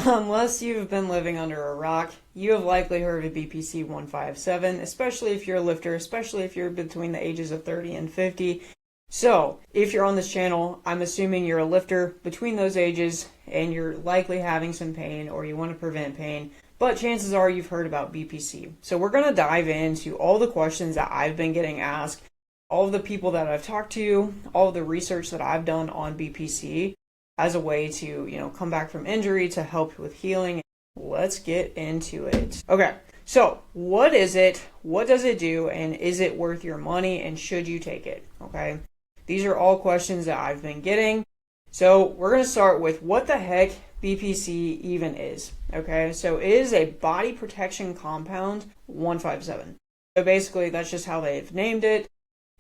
Unless you've been living under a rock, you have likely heard of BPC-157, especially if you're a lifter, especially if you're between the ages of 30 and 50. So, if you're on this channel, I'm assuming you're a lifter between those ages and you're likely having some pain or you want to prevent pain, but chances are you've heard about BPC. So we're going to dive into all the questions that I've been getting asked, all of the people that I've talked to, all of the research that I've done on BPC as a way to, come back from injury to help with healing. Let's get into it. Okay, so what is it? What does it do? And is it worth your money? And should you take it? Okay, these are all questions that I've been getting. So we're going to start with what the heck BPC even is. Okay, so it is a body protection compound 157. So basically that's just how they've named it.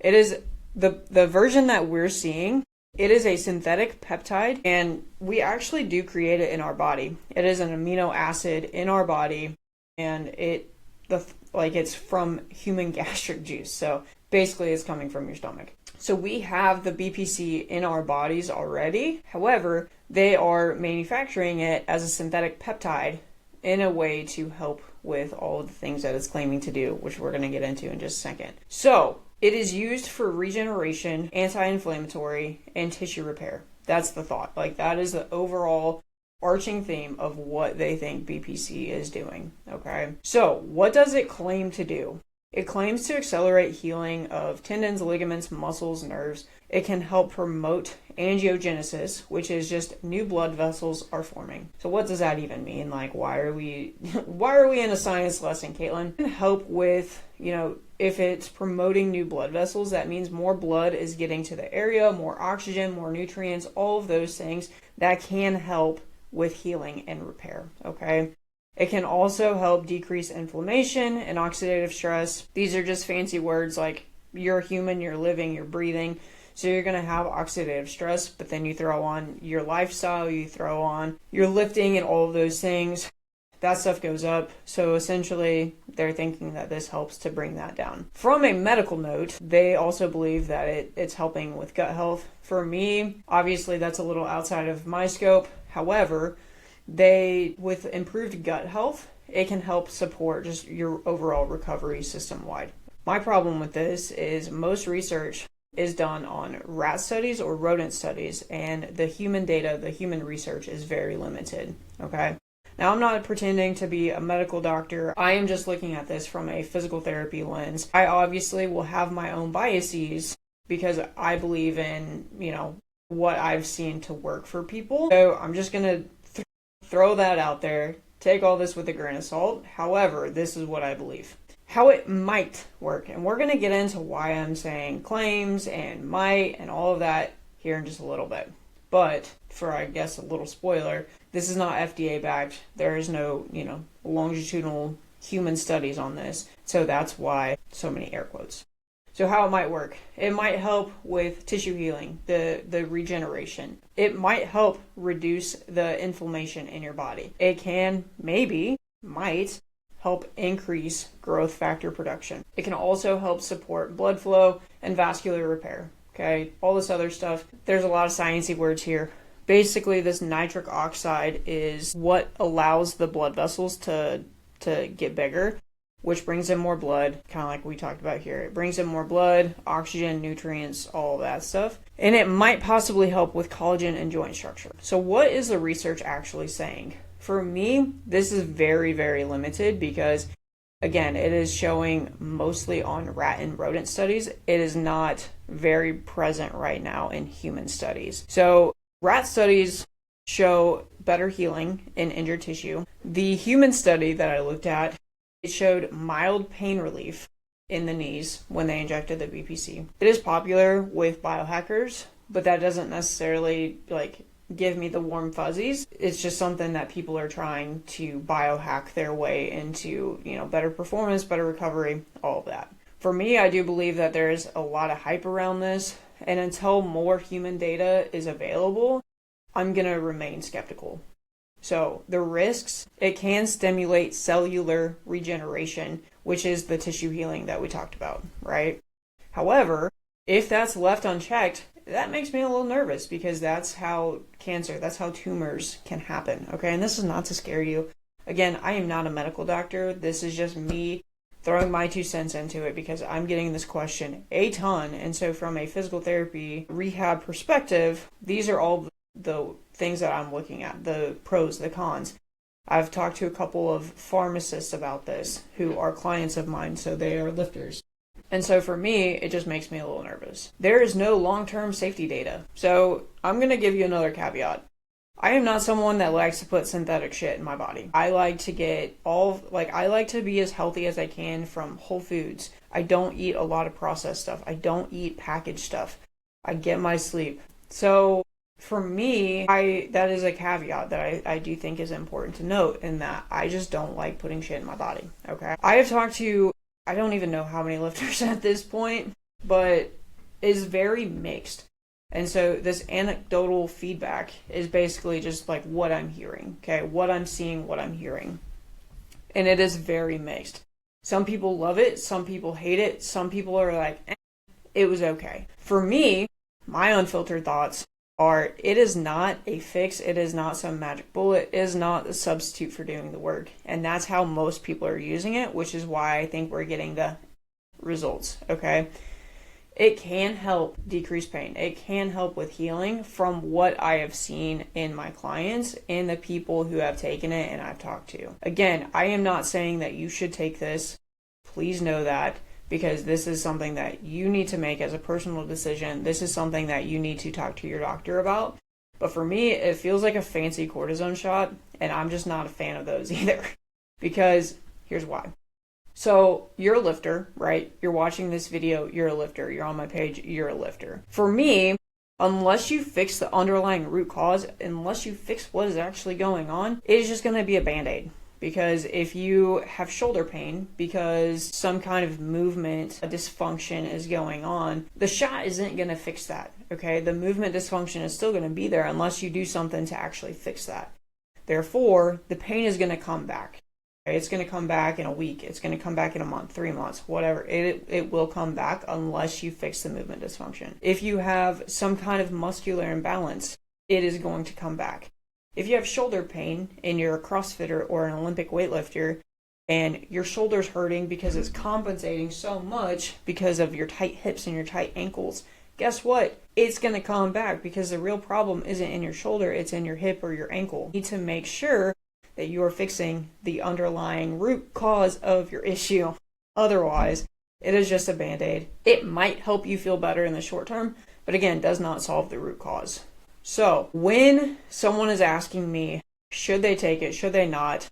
It is the version that we're seeing. It is a synthetic peptide, and we actually do create it in our body. It is an amino acid in our body, and it's from human gastric juice. So basically it's coming from your stomach. So we have the BPC in our bodies already. However, they are manufacturing it as a synthetic peptide in a way to help with all of the things that it's claiming to do, which we're going to get into in just a second. So it is used for regeneration, anti-inflammatory, and tissue repair. That's the thought. That is the overall arching theme of what they think BPC is doing. Okay. So what does it claim to do? It claims to accelerate healing of tendons, ligaments, muscles, nerves. It can help promote angiogenesis, which is just new blood vessels are forming. So what does that even mean? Why are we in a science lesson, Kaytlyn? It can help with, if it's promoting new blood vessels, that means more blood is getting to the area, more oxygen, more nutrients, all of those things that can help with healing and repair. Okay. It can also help decrease inflammation and oxidative stress. These are just fancy words like you're human, you're living, you're breathing. So you're going to have oxidative stress, but then you throw on your lifestyle, you throw on your lifting and all of those things. That stuff goes up. So essentially, they're thinking that this helps to bring that down. From a medical note, they also believe that it's helping with gut health. For me, obviously, that's a little outside of my scope. However, with improved gut health, it can help support just your overall recovery system-wide. My problem with this is most research is done on rat studies or rodent studies, and the human data, the human research is very limited. Okay. Now, I'm not pretending to be a medical doctor. I am just looking at this from a physical therapy lens. I obviously will have my own biases because I believe in, what I've seen to work for people. So I'm just going to throw that out there. Take all this with a grain of salt. However, this is what I believe. How it might work. And we're going to get into why I'm saying claims and might and all of that here in just a little bit. But for, I guess, a little spoiler, this is not FDA backed. There is no, longitudinal human studies on this. So that's why so many air quotes. So how it might work. It might help with tissue healing, the regeneration. It might help reduce the inflammation in your body. It can, might help increase growth factor production. It can also help support blood flow and vascular repair. Okay, all this other stuff. There's a lot of sciencey words here. Basically, this nitric oxide is what allows the blood vessels to get bigger, which brings in more blood, kind of like we talked about here. It brings in more blood, oxygen, nutrients, all that stuff. And it might possibly help with collagen and joint structure. So what is the research actually saying? For me, this is very, very limited because, again, it is showing mostly on rat and rodent studies. It is not very present right now in human studies. So rat studies show better healing in injured tissue. The human study that I looked at, it showed mild pain relief in the knees when they injected the BPC. It is popular with biohackers, but that doesn't necessarily give me the warm fuzzies. It's just something that people are trying to biohack their way into, better performance, better recovery, all of that. For me, I do believe that there is a lot of hype around this, and until more human data is available, I'm going to remain skeptical. So the risks, it can stimulate cellular regeneration, which is the tissue healing that we talked about, right? However, if that's left unchecked, that makes me a little nervous because that's how tumors can happen, okay? And this is not to scare you. Again, I am not a medical doctor. This is just me throwing my 2 cents into it because I'm getting this question a ton. And so from a physical therapy rehab perspective, these are all the things that I'm looking at, the pros, the cons. I've talked to a couple of pharmacists about this who are clients of mine, so they are lifters. And so for me, it just makes me a little nervous. There is no long-term safety data. So I'm going to give you another caveat. I am not someone that likes to put synthetic shit in my body. I like to I like to be as healthy as I can from whole foods. I don't eat a lot of processed stuff. I don't eat packaged stuff. I get my sleep. So for me, that is a caveat that I do think is important to note, in that I just don't like putting shit in my body, okay? I have talked to, I don't even know how many lifters at this point, but it's very mixed. And so this anecdotal feedback is basically just like what I'm hearing, okay? What I'm seeing, what I'm hearing. And it is very mixed. Some people love it, some people hate it, some people are like, it was okay. For me, my unfiltered thoughts are, it is not a fix, it is not some magic bullet, it is not a substitute for doing the work. And that's how most people are using it, which is why I think we're getting the results, okay? It can help decrease pain. It can help with healing from what I have seen in my clients and the people who have taken it and I've talked to. Again, I am not saying that you should take this. Please know that, because this is something that you need to make as a personal decision. This is something that you need to talk to your doctor about. But for me, it feels like a fancy cortisone shot, and I'm just not a fan of those either. Because here's why. So you're a lifter, right? You're watching this video, you're a lifter. You're on my page, you're a lifter. For me, unless you fix the underlying root cause, unless you fix what is actually going on, it is just going to be a band-aid. Because if you have shoulder pain because some kind of movement dysfunction is going on, the shot isn't going to fix that, okay? The movement dysfunction is still going to be there unless you do something to actually fix that. Therefore, the pain is going to come back. Okay? It's going to come back in a week. It's going to come back in a month, 3 months, whatever. It will come back unless you fix the movement dysfunction. If you have some kind of muscular imbalance, it is going to come back. If you have shoulder pain and you're a CrossFitter or an Olympic weightlifter and your shoulder's hurting because it's compensating so much because of your tight hips and your tight ankles, guess what? It's going to come back because the real problem isn't in your shoulder, it's in your hip or your ankle. You need to make sure that you are fixing the underlying root cause of your issue. Otherwise, it is just a band-aid. It might help you feel better in the short term, but again, does not solve the root cause. So when someone is asking me, should they take it, should they not,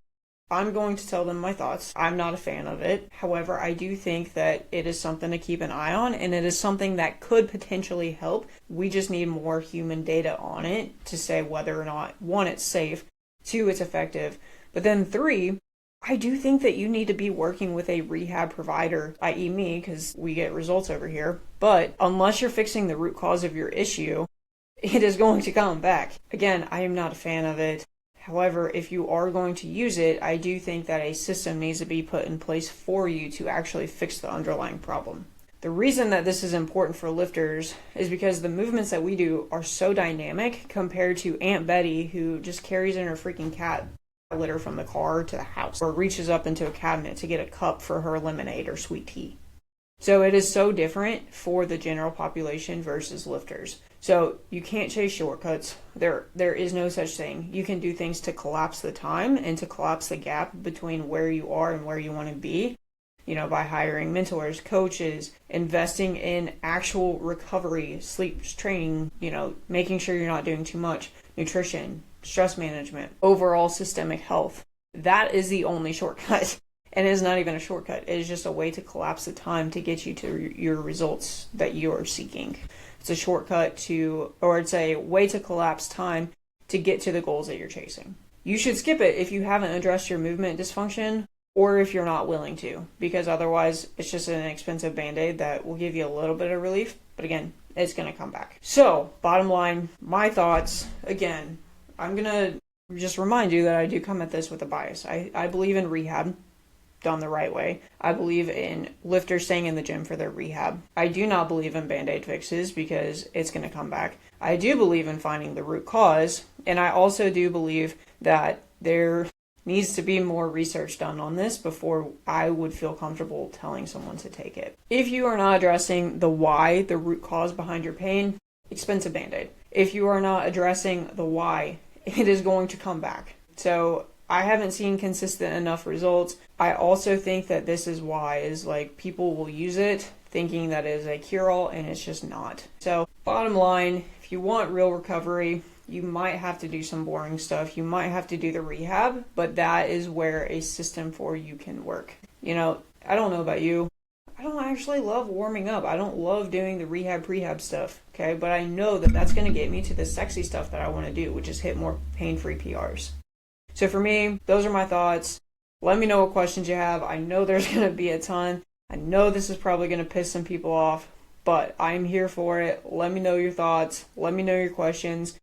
I'm going to tell them my thoughts. I'm not a fan of it. However, I do think that it is something to keep an eye on, and it is something that could potentially help. We just need more human data on it to say whether or not, 1, it's safe, 2, it's effective. But then 3, I do think that you need to be working with a rehab provider, i.e. me, because we get results over here. But unless you're fixing the root cause of your issue, it is going to come back. Again, I am not a fan of it. However, if you are going to use it, I do think that a system needs to be put in place for you to actually fix the underlying problem. The reason that this is important for lifters is because the movements that we do are so dynamic compared to Aunt Betty, who just carries in her freaking cat litter from the car to the house, or reaches up into a cabinet to get a cup for her lemonade or sweet tea. So it is so different for the general population versus lifters. So you can't chase shortcuts. There is no such thing. You can do things to collapse the time and to collapse the gap between where you are and where you want to be, by hiring mentors, coaches, investing in actual recovery, sleep training, making sure you're not doing too much, nutrition, stress management, overall systemic health. That is the only shortcut. And it is not even a shortcut. It is just a way to collapse the time to get you to your results that you are seeking. It's a shortcut it's a way to collapse time to get to the goals that you're chasing. You should skip it if you haven't addressed your movement dysfunction or if you're not willing to, because otherwise it's just an expensive band-aid that will give you a little bit of relief, but again, it's going to come back. So, bottom line, my thoughts, again, I'm going to just remind you that I do come at this with a bias. I believe in rehab. done the right way. I believe in lifters staying in the gym for their rehab. I do not believe in band-aid fixes because it's going to come back. I do believe in finding the root cause, and I also do believe that there needs to be more research done on this before I would feel comfortable telling someone to take it. If you are not addressing the why, the root cause behind your pain, expensive band-aid. If you are not addressing the why, it is going to come back. So I haven't seen consistent enough results. I also think that this is why is like people will use it thinking that it is a cure-all, and it's just not. So bottom line, if you want real recovery, you might have to do some boring stuff. You might have to do the rehab, but that is where a system for you can work. You know, I don't know about you. I don't actually love warming up. I don't love doing the rehab prehab stuff, okay? But I know that that's going to get me to the sexy stuff that I want to do, which is hit more pain-free PRs. So for me, those are my thoughts. Let me know what questions you have. I know there's going to be a ton. I know this is probably going to piss some people off, but I'm here for it. Let me know your thoughts. Let me know your questions.